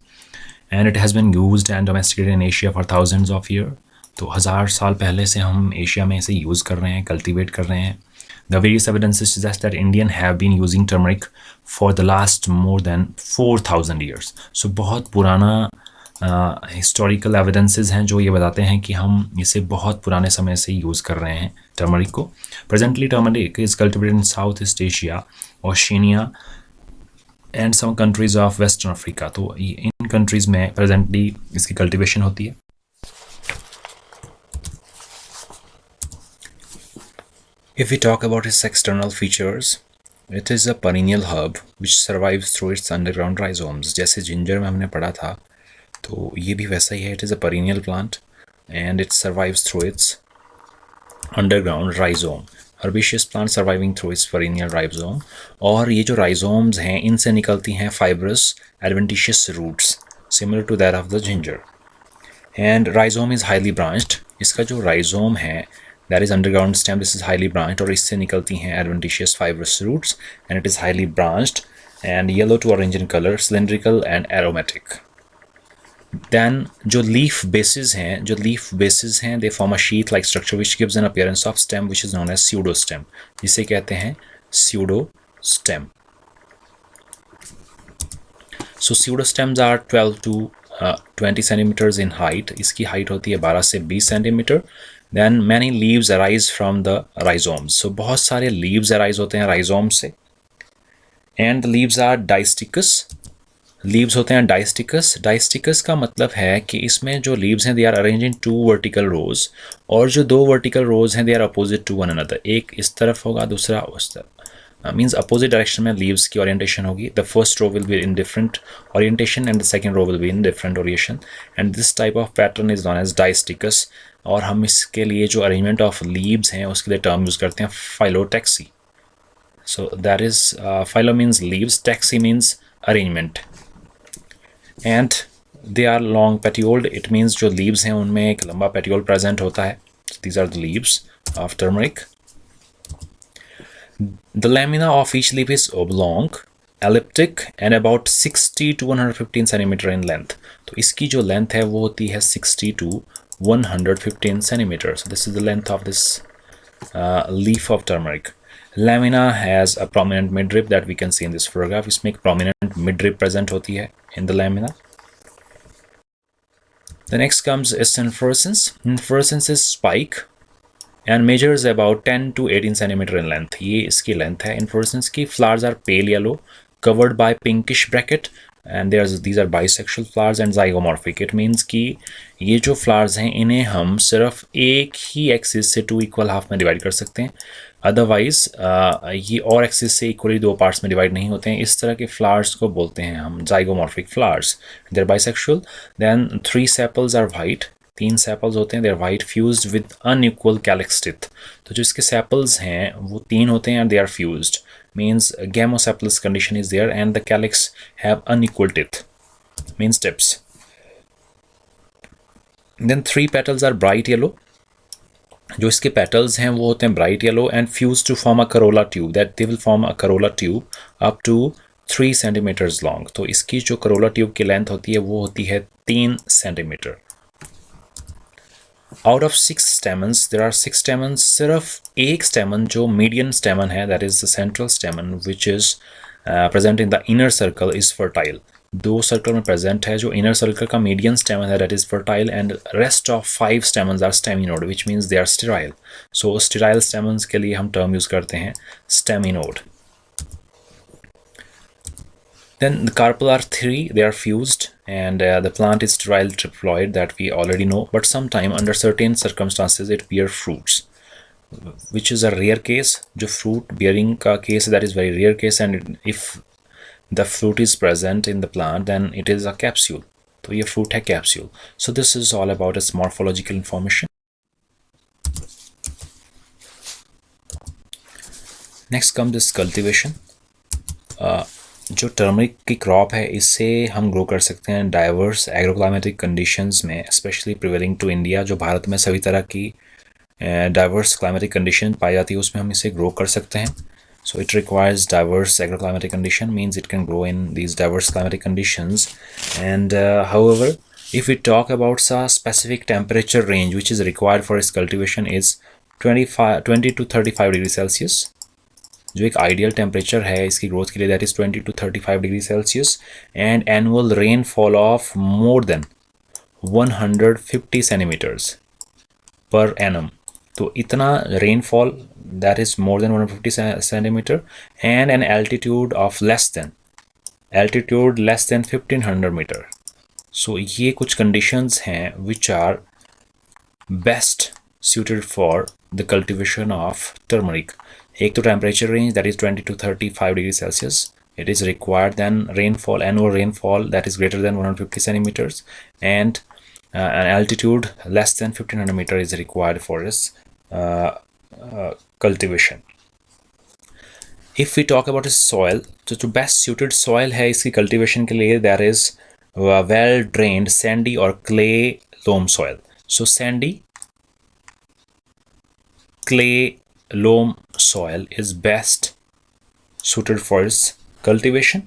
And it has been used and domesticated in Asia for thousands of years. तो 1000 साल पहले से हम एशिया में इसे यूज़ कर रहे हैं, कल्टीवेट कर रहे हैं. The various evidences suggest that Indian have been using turmeric for the last more than 4000 years. So बहुत पुराना historical evidences हैं जो ये बताते हैं कि हम इसे बहुत पुराने समय से यूज़ कर रहे हैं टर्मरिक को. Presently turmeric is cultivated in Southeast Asia, Oceania, and some countries of Western Africa. तो इन countries में presently इसकी cultivation होती है. If we talk about its external features, it is a perennial herb which survives through its underground rhizomes. जैसे ginger में हमने पढ़ा था, तो ये भी वैसा ही है. It is a perennial plant and it survives through its underground rhizome. Herbaceous plant surviving through its perennial rhizome. और ये जो rhizomes हैं इनसे निकलती हैं fibrous adventitious roots similar to that of the ginger. And rhizome is highly branched. इसका जो rhizome है, that is underground stem, this is highly branched, और इससे निकलती हैं adventitious fibrous roots, and it is highly branched and yellow to orange in color, cylindrical and aromatic. Then जो leaf bases हैं, they form a sheath-like structure which gives an appearance of stem which is known as pseudostem, जिसे कहते हैं pseudostem. So pseudostems are 12 to 20 centimeters in height. इसकी height होती है 12 से 20 centimeter. Then many leaves arise from the rhizomes. So बहुत सारे leaves arise होते हैं rhizome से. And the leaves are distichous. Leaves होते हैं distichous. Distichous का मतलब है कि इसमें जो leaves हैं they are arranged in 2 vertical rows, और जो 2 vertical rows हैं they are opposite to one another. एक इस तरफ होगा, दूसरा उस तरफ. Means opposite direction में leaves की orientation होगी. The first row will be in different orientation and the second row will be in different orientation. And this type of pattern is known as distichous. और हम इसके लिए जो arrangement of leaves हैं उसके लिए term use करते हैं phyllotaxy. So that is phyllo means leaves, taxy means arrangement. And they are long petioled. It means जो leaves हैं उनमें एक लंबा petiole present होता है. So these are the leaves of turmeric. The lamina of each leaf is oblong, elliptic and about 60 to 115 centimeter in length. तो इसकी जो length है वो होती है 60 to 115 centimeters. So this is the length of this leaf of turmeric. Lamina has a prominent midrib that we can see in this photograph. इसमें एक prominent midrib present होती है in the lamina. The next comes is inflorescence. Inflorescence is spike and measures about 10 to 18 centimeter in length. ये इसकी length है inflorescence की. Flowers are pale yellow, covered by pinkish bracket, and these are bisexual flowers and zygomorphic. It means कि ये जो flowers हैं इन्हें हम सिर्फ एक ही axis से 2 equal half में divide कर सकते हैं. Otherwise ये और axis से equally 2 parts में divide नहीं होते हैं. इस तरह के flowers को बोलते हैं हम zygomorphic flowers. They're bisexual. Then 3 sepals are white 3 sepals होते हैं, they are white fused with unequal calyx teeth. तो जो इसके सेपल्स हैं वो 3 होते हैं and they are fused, means gamosepalous condition is there and the calyx have unequal teeth, means tips. Then 3 petals are bright yellow, जो इसके petals हैं वो होते हैं bright yellow and fuse to form a corolla tube, that they will form a corolla tube up to 3 centimetres long. तो इसकी जो Corolla tube की लेंथ होती है वो होती है 3 centimetre. Out of 6 stamens there are 6 stamens, सिर्फ एक स्टेमन जो मीडियन स्टेमन है, that is the central stamen which is present in the inner circle, is fertile. 2 circle में प्रेजेंट है, जो इनर सर्कल का मीडियन स्टेमन है that is fertile and rest of 5 stamens are staminode which means they are sterile. So sterile stamens के लिए हम term use करते हैं staminode. Then the carpel are 3, they are fused and the plant is sterile triploid that we already know, but sometime under certain circumstances it bear fruits, which is a rare case. जो fruit bearing का case that is very rare case and if the fruit is present in the plant then it is a capsule. तो ये fruit है capsule. So this is all about its morphological information. Next comes this cultivation. जो turmeric की crop है इससे हम grow कर सकते हैं डाइवर्स एग्रोक्लाइमेटिक कंडीशंस में, स्पेशली प्रिवेलिंग टू इंडिया। जो भारत में सभी तरह की डाइवर्स क्लाइमेटिक कंडीशन पाई जाती है उसमें हम इसे ग्रो कर सकते हैं। So it requires diverse agroclimatic condition, means it can grow in these diverse climatic conditions and however if we talk about a specific temperature range which is required for its cultivation is 20 to 35 degree Celsius. जो एक ideal temperature है इसकी growth के लिए that is 20 to 35 degree Celsius and annual rainfall of more than 150 centimetres per annum. तो इतना rainfall that is more than 150 centimetre and an altitude of less than 1500 metre. So ये कुछ conditions हैं which are best suited for the cultivation of turmeric. एक तो temperature range that is 20 to 35 degrees Celsius. It is required then rainfall, annual rainfall that is greater than 150 centimeters and an altitude less than 1500 meter is required for its cultivation. If we talk about its soil, तो जो best suited soil है इसकी cultivation के लिए that is well drained sandy or clay loam soil. So sandy clay loam soil is best suited for its cultivation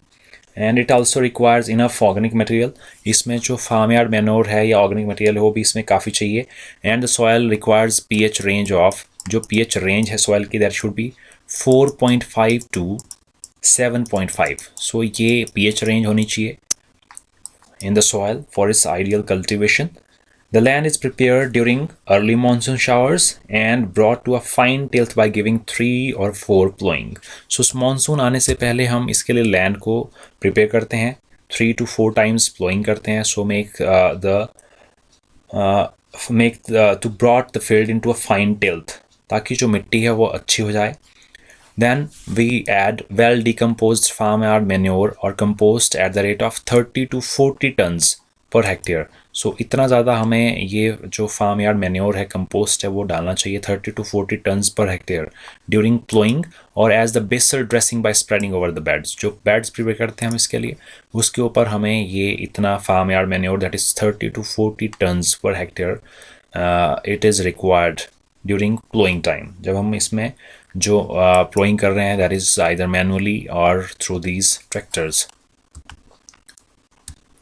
and it also requires enough organic material. इसमें जो farmyard manure है या organic material हो भी इसमें काफ़ी चाहिए and the soil requires pH range of, जो pH range है soil की that should be 4.5 to 7.5. So ये pH range होनी चाहिए in the soil for its ideal cultivation. The land is prepared during early monsoon showers and brought to a fine tilth by giving 3 or 4 plowing. So monsoon आने से पहले हम इसके लिए land को prepare करते हैं, 3 to 4 times plowing करते हैं. So to brought the field into a fine tilth ताकि जो मिट्टी है वो अच्छी हो जाए. Then we add well decomposed farmyard manure or compost at the rate of 30 to 40 tons per hectare. सो इतना ज़्यादा हमें ये जो फार्म यार्ड मैन्योर है कंपोस्ट है वो डालना चाहिए 30 to 40 turns per hectare during ploughing और as the basal dressing by spreading over the beds. जो बेड्स प्रिपेयर करते हैं हम इसके लिए उसके ऊपर हमें ये इतना farm yard manure that is 30 to 40 turns per hectare it is required during ploughing time. जब हम इसमें जो प्लोइंग कर रहे हैं दैट इज़ आइदर मैनुअली और through these tractors.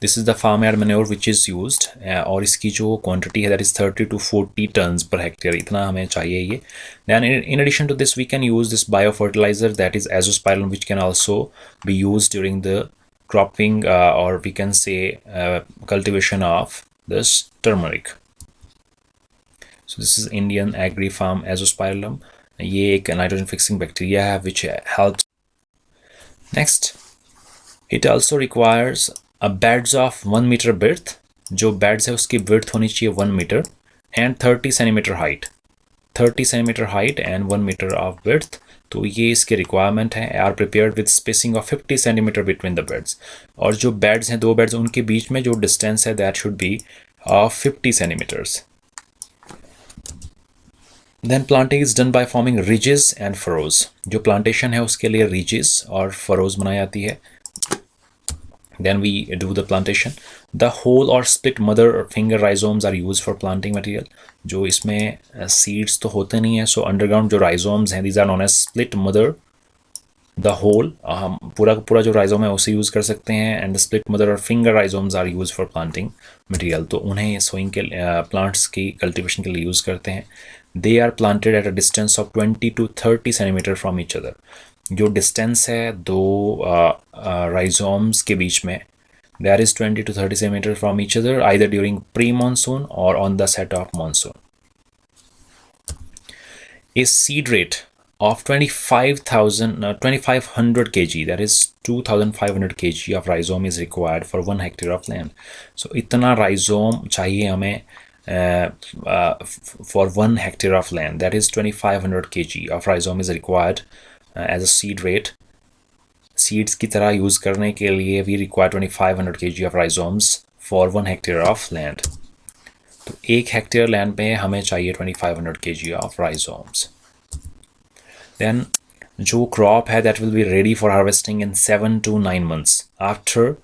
This is the farm yard manure which is used और इसकी जो क्वांटिटी है that is 30 to 40 turns per hectare, इतना हमें चाहिए ये। Then in addition to this we can use this bio fertiliser that is azospirillum which can also be used during the cropping और we can say cultivation of this turmeric. So this is Indian agri farm azospirillum, ये एक nitrogen fixing bacteria है which helps. Next it also requires beds of 1 metre breadth, जो beds है उसकी breadth होनी चाहिए 1 metre and 30 centimetre height, 30 centimetre height and 1 metre of breadth. तो ये इसके रिक्वायरमेंट है। Are prepared with spacing of 50 centimetre between the beds, और जो बेड्स हैं 2 बेड्स उनके बीच में जो डिस्टेंस है that should be of 50 centimeters. Then planting is done by forming ridges and furrows. जो plantation है उसके लिए ridges और furrows बनाई जाती है. Then we do the plantation. The whole or split mother or finger rhizomes are used for planting material. जो इसमें seeds तो होते नहीं है, so underground जो rhizomes हैं, these are known as split mother. The whole पूरा पूरा जो rhizome है उसे यूज़ कर सकते हैं, and the split mother or finger rhizomes are used for planting material. तो उन्हें sowing के plants की cultivation के लिए यूज़ करते हैं. They are planted at a distance of 20 to 30 centimeter from each other. जो distance है दो rhizomes के बीच में, that is 20 to 30 centimeter from each other, either during pre-monsoon or on the set of monsoon. A seed rate of 2500 kg, that is 2500 kg of rhizome is required for 1 hectare of land. So इतना rhizome चाहिए हमें for 1 hectare of land, that is 2500 kg of rhizome is required as a seed rate. Seeds की तरह use करने के लिए we require 2500 kg of rhizomes for 1 hectare of land. तो 1 hectare land पे हमें चाहिए 2500 kg of rhizomes. Then जो crop है that will be ready for harvesting in 7 to 9 months after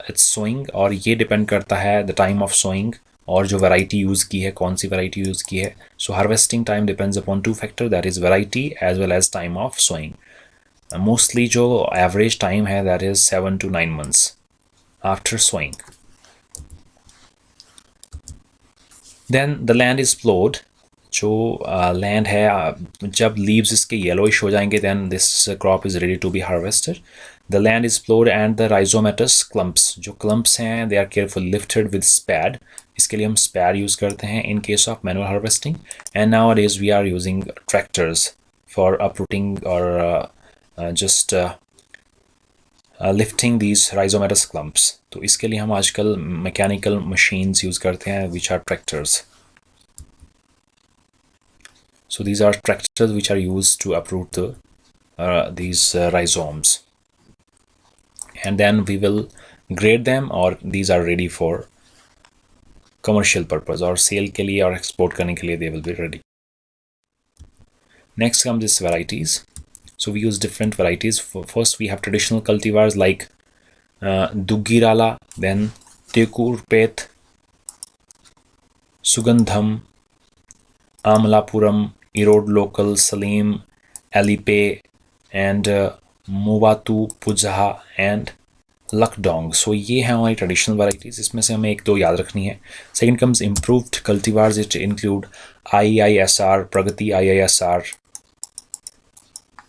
its sowing, और ये depend करता है the time of sowing और जो variety यूज़ की है, कौन सी variety यूज़ की है. So harvesting time depends upon 2 factors, that is variety as well as time of sowing. Mostly जो average time है that is 7 to 9 months after sowing. Then the land is plowed. जो land है जब leaves इसके yellowish हो जाएंगे then this crop is ready to be harvested. The land is plowed and the rhizomatous clumps, जो clumps हैं they are carefully lifted with spade. इसके लिए हम spade use करते हैं in case of manual harvesting, and nowadays we are using tractors for uprooting or just lifting these rhizomatous clumps. तो इसके लिए हम आजकल mechanical machines use करते हैं which are tractors. So these are tractors which are used to uproot these rhizomes, and then we will grade them, or these are ready for commercial purpose or sale के लिए और export करने के लिए they will be ready. Next comes these varieties. So we use different varieties. First we have traditional cultivars like Dugirala, then Tekurpet, Sugandham, Amalapuram, Erode Local, Salim, Alipe, and Muvatu Pujaha and Lakdong. So ये हैं हमारी traditional varieties. इसमें से हमें एक दो याद रखनी है. Second comes improved cultivars, which include IISR, Pragati IISR,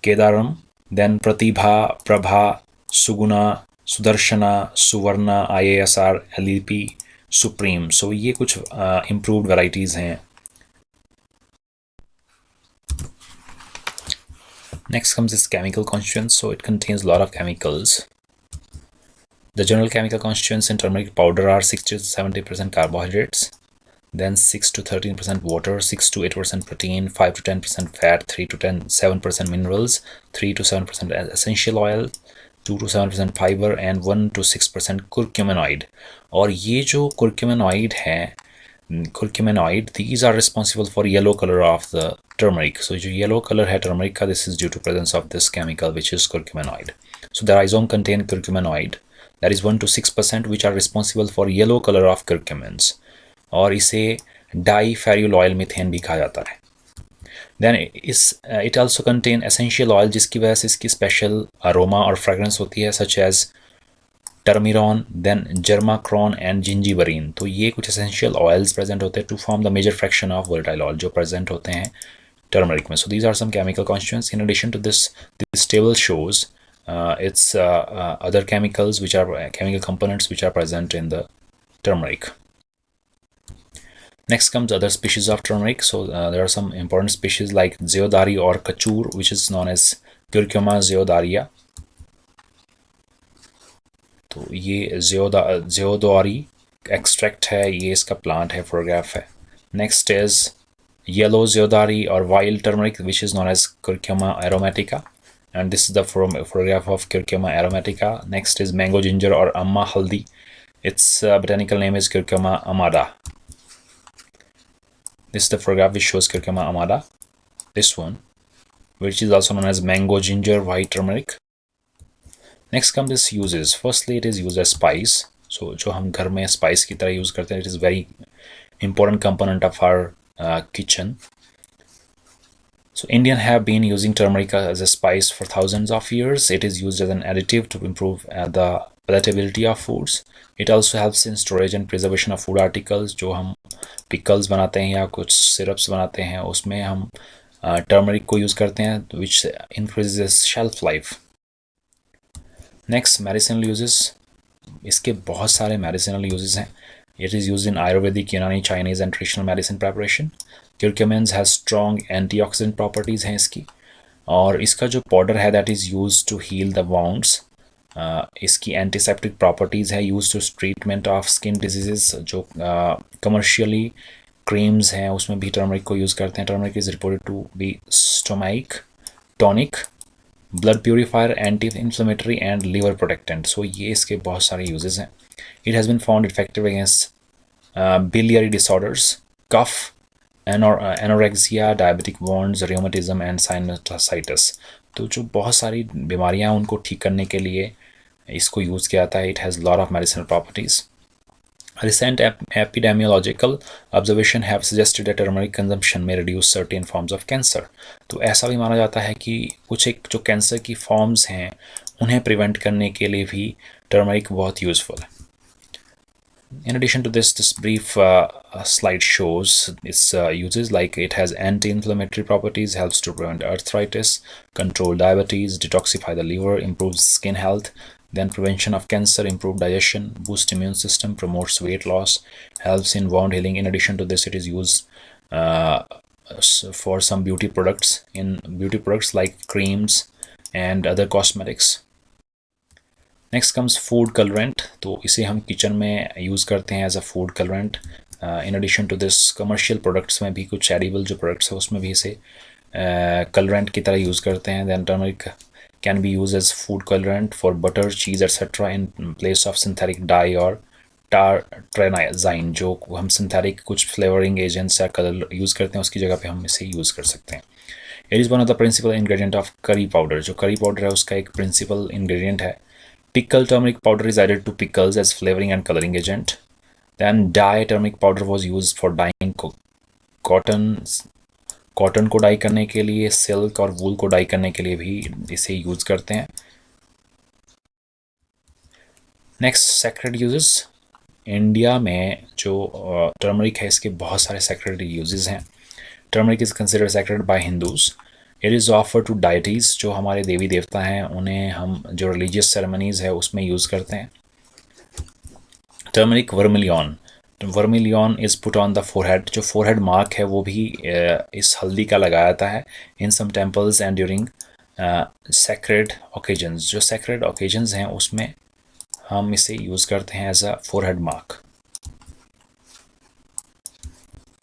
Kedaram, then Pratibha, Prabha, Suguna, Sudarshana, Suvarna, IISR, LEP, Supreme. So ये कुछ improved varieties हैं. Next comes this chemical constituents. So it contains a lot of chemicals. The general chemical constituents in turmeric powder are 60 to 70% carbohydrates, then 6 to 13% water, 6 to 8% protein, 5 to 10% fat, 3 to 7% minerals, 3 to 7% essential oil, 2 to 7% fiber, and 1 to 6% curcuminoid. और ये जो curcuminoid है, curcuminoid, these are responsible for yellow color of the turmeric. So जो yellow color है turmeric का, this is due to presence of this chemical which is curcuminoid. So the rhizome contain curcuminoid, that is 1 to 6%, which are responsible for yellow color of curcumins, और इसे डाईफेरुल oil methane भी कहा जाता है. Then it also contain essential oil, जिसकी वजह से इसकी special aroma और fragrance होती है, such as turmerone, then germacrone and zingiberene. तो ये कुछ एसेंशियल ऑयल्स प्रेजेंट होते हैं to form the major fraction of volatile oil जो प्रेजेंट होते हैं टर्मरिक में. So these are some chemical constituents. In addition to this table shows its other chemicals which are chemical components which are present in the turmeric. Next comes other species of turmeric. So there are some important species like zeodari or kachur, which is known as Curcuma zeodaria. तो ये zeodari extract है, ये इसका plant है, photograph है. Next is yellow zeodari or wild turmeric, which is known as Curcuma aromatica, and this is the photograph of Curcuma aromatica. Next is mango ginger or amma haldi. Its botanical name is Curcuma amada. This is the photograph which shows Curcuma amada. This one, which is also known as mango, ginger, white turmeric. Next comes its uses. Firstly, it is used as spice. So जो हम घर में spice की तरह use करते हैं, it is very important component of our kitchen. So Indian have been using turmeric as a spice for thousands of years. It is used as an additive to improve the palatability of foods. It also helps in storage and preservation of food articles. जो हम pickles बनाते हैं या कुछ syrups बनाते हैं, उसमें हम turmeric को use करते हैं, which increases shelf life. Next, medicinal uses. इसके बहुत सारे medicinal uses हैं. It is used in Ayurvedic, Unani, Chinese and traditional medicine preparation. Curcumins has strong antioxidant properties हैं इसकी, और इसका जो powder है that is used to heal the wounds. इसकी antiseptic properties है, used to treatment of skin diseases. जो commercially creams हैं उसमें भी turmeric को use करते हैं. Turmeric is reported to be stomach tonic, blood purifier, anti-inflammatory and liver protectant. So ये इसके बहुत सारे uses हैं. It has been found effective against biliary disorders, cough, anorexia, diabetic wounds, rheumatism and sinusitis. तो जो बहुत सारी बीमारियां हैं उनको ठीक करने के लिए इसको यूज़ किया जाता है. It has lot of medicinal properties. Recent epidemiological observation have suggested that turmeric consumption may reduce certain forms of cancer. तो ऐसा भी माना जाता है कि कुछ एक जो कैंसर की फॉर्म्स हैं उन्हें प्रिवेंट करने के लिए भी टर्मरिक बहुत यूज़फुल है. In addition to this brief slide shows its uses, like it has anti-inflammatory properties, helps to prevent arthritis, control diabetes, detoxify the liver, improves skin health, then prevention of cancer, improve digestion, boost immune system, promotes weight loss, helps in wound healing. In addition to this, it is used for some beauty products like creams and other cosmetics. Next comes food colourant. तो इसे हम kitchen में use करते हैं as a food colourant. In addition to this commercial products में भी कुछ edible जो प्रोडक्ट्स है उसमें भी इसे कलरेंट की तरह यूज़ करते हैं. Then turmeric can be use as food colourant for butter, cheese etcetera in place of synthetic dye और ट्रेनाइजाइन. जो हम सिंथेटिक कुछ फ्लेवरिंग एजेंट्स या कलर यूज़ करते हैं उसकी जगह पे हम इसे यूज़ कर सकते हैं. It is one of the principal ingredient of curry powder. जो करी पाउडर है उसका एक प्रिंसिपल इंग्रेडिएंट है. Pickled turmeric powder is added to pickles as flavoring and coloring agent. Then dye turmeric powder was used for dyeing cotton को die करने के लिए, silk और वूल को डाई करने के लिए भी इसे यूज करते हैं. Next, sacred uses. इंडिया में जो टर्मरिक है इसके बहुत सारे सेक्रेड यूजेस हैं. Turmeric is considered sacred by Hindus. It is offer to deities. जो हमारे देवी देवता हैं उन्हें हम जो रिलीजियस सेरेमनीज़ है उसमें यूज़ करते हैं. Turmeric vermilion is put on the forehead. जो फोरहेड मार्क है वो भी इस हल्दी का लगाया जाता है in some temples and during sacred occasions. जो सेक्रेड ओकेजन्स हैं उसमें हम इसे यूज़ करते हैं as a forehead mark.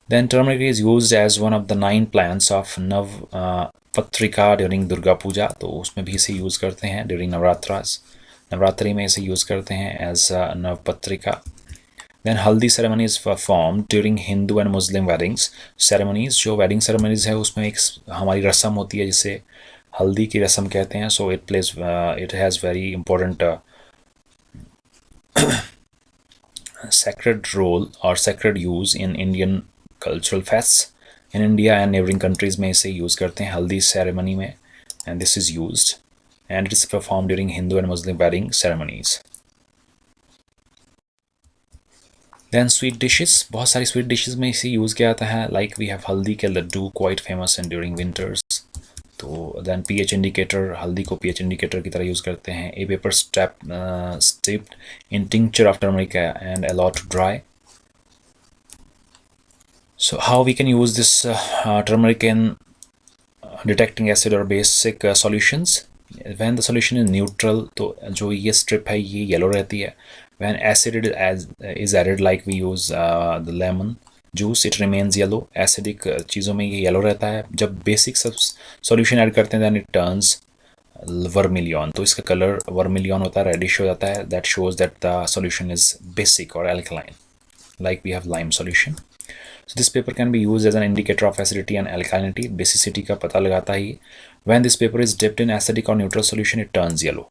Then turmeric is used as one of the 9 plants of Navpatrika during Durga Puja. तो उसमें भी इसे यूज़ करते हैं during नवरात्रि में इसे यूज़ करते हैं as Navpatrika. Then Haldi ceremony is performed during Hindu and Muslim weddings ceremonies. जो wedding ceremonies है उसमें एक हमारी रस्म होती है जिसे हल्दी की रस्म कहते हैं. So it has very important sacred role or sacred use in Indian cultural fests. In India and neighboring countries में इसे यूज़ करते हैं हल्दी ceremony में, and this is used and it is performed during Hindu and Muslim wedding ceremonies. Then sweet dishes. बहुत सारी sweet dishes में इसे यूज़ किया जाता है. Like we have हल्दी के Laddu, quite famous and during winters. तो then pH indicator, हल्दी को pH indicator की तरह यूज़ करते हैं. A paper steeped in tincture of turmeric and allowed to dry. So how we can use this turmeric in detecting acid or basic solutions? When the solution is neutral, तो जो ये strip है ये yellow रहती है. When acid is added, like we use the lemon juice, it remains yellow. Acidic चीज़ों में ये yellow रहता है. जब basic solution add करते हैं then it turns वर्मिलियन, तो इसका कलर वर्मिलियन होता है, रेडिश हो जाता है. That shows that the solution is basic और alkaline, like we have lime solution. So this paper can be used as an indicator of acidity and alkalinity. Basicity का पता लगाता ही. When this paper is dipped in acidic or neutral solution, it turns yellow.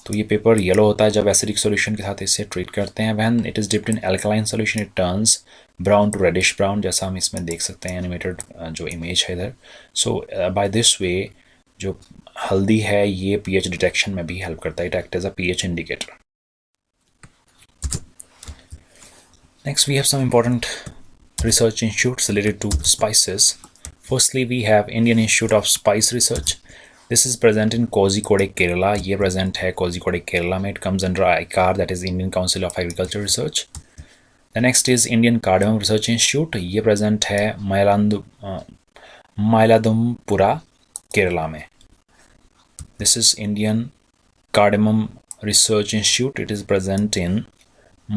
तो ये paper yellow होता है जब acidic solution के साथ इसे ट्रीट करते हैं. When it is dipped in alkaline solution it turns brown to reddish brown, जैसा हम इसमें देख सकते हैं एनिमेटेड जो इमेज है इधर. सो बाय दिस वे जो हल्दी है ये पीएच डिटेक्शन में भी हेल्प करता है. It act as a pH indicator. Next we have some important research institutes related to spices. Firstly, we have Indian Institute of Spice Research. This is present in Kozhikode, Kerala. ये present है Kozhikode, Kerala में. It comes under ICAR, that is Indian Council of Agriculture Research. The next is Indian Cardamom Research Institute. ये present है Mailadumpura, Kerala में. This is Indian Cardamom Research Institute. It is present in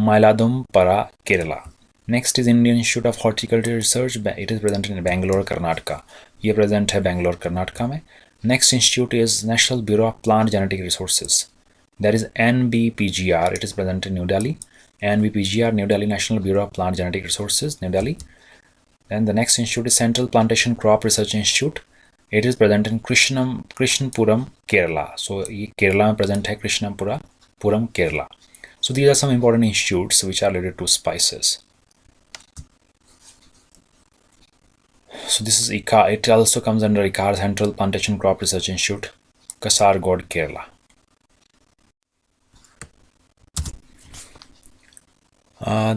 Mailadumpura, Kerala. Next is Indian Institute of Horticulture Research. It is present in Bangalore, Karnataka. ये present है Bangalore, Karnataka में. Next institute is National Bureau of Plant Genetic Resources. That is NBPGR. It is present in New Delhi. NBPGR, New Delhi National Bureau of Plant Genetic Resources, New Delhi. Then the next institute is Central Plantation Crop Research Institute. It is present in Krishnapuram, Kerala. So ये Kerala में present है Krishnapuram, Kerala. So these are some important institutes which are related to spices. So this is ICAR. It also comes under ICAR, Central Plantation Crop Research Institute, Kasargod, Kerala.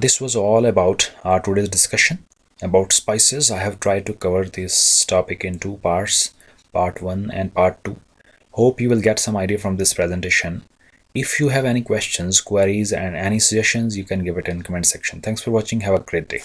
This was all about our today's discussion about spices. I have tried to cover this topic in two parts, part 1 and part 2. Hope you will get some idea from this presentation. If you have any questions, queries and any suggestions, you can give it in comment section. Thanks for watching. Have a great day.